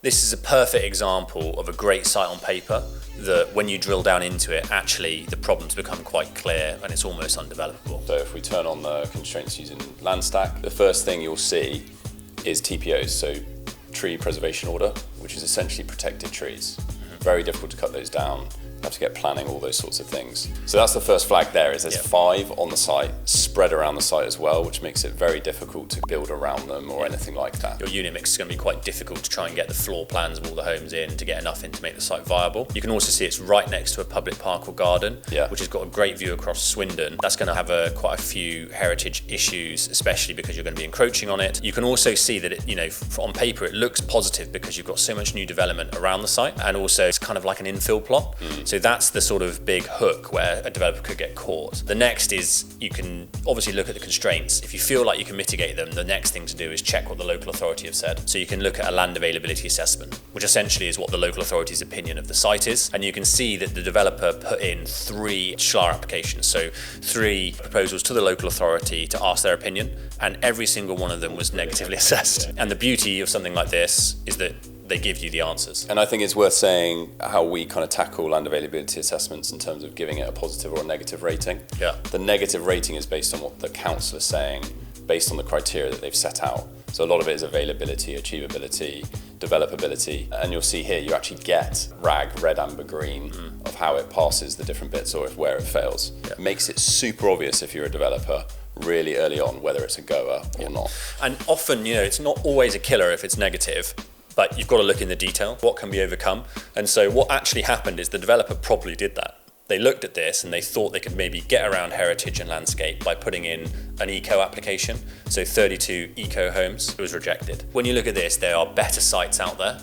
This is a perfect example of a great site on paper that when you drill down into it, actually the problems become quite clear and it's almost undevelopable. So if we turn on the constraints using Landstack, the first thing you'll see is TPOs, so tree preservation order, which is essentially protected trees. Very difficult to cut those down. You have to get planning, all those sorts of things. So that's the first flag there, is there's 5 on the site, spread around the site as well, which makes it very difficult to build around them or anything like that. Your unit mix is going to be quite difficult to try and get the floor plans of all the homes in to get enough in to make the site viable. You can also see it's right next to a public park or garden, which has got a great view across Swindon. That's going to have quite a few heritage issues, especially because you're going to be encroaching on it. You can also see that on paper it looks positive because you've got so much new development around the site, and also it's kind of like an infill plot. So that's the sort of big hook where a developer could get caught. The next is you can obviously look at the constraints. If you feel like you can mitigate them, the next thing to do is check what the local authority have said. So you can look at a land availability assessment, which essentially is what the local authority's opinion of the site is. And you can see that the developer put in 3 SHLAR applications, so 3 proposals to the local authority to ask their opinion, and every single one of them was negatively assessed. And the beauty of something like this is that they give you the answers. And I think it's worth saying how we kind of tackle land availability assessments in terms of giving it a positive or a negative rating. The negative rating is based on what the council is saying, based on the criteria that they've set out. So a lot of it is availability, achievability, developability, and you'll see here you actually get RAG, red, amber, green, of how it passes the different bits or where it fails. It makes it super obvious if you're a developer really early on whether it's a goer or not. And often, it's not always a killer if it's negative, but you've got to look in the detail. What can be overcome? And so what actually happened is the developer probably did that. They looked at this and they thought they could maybe get around heritage and landscape by putting in an eco application. So 32 eco homes. It was rejected. When you look at this, there are better sites out there.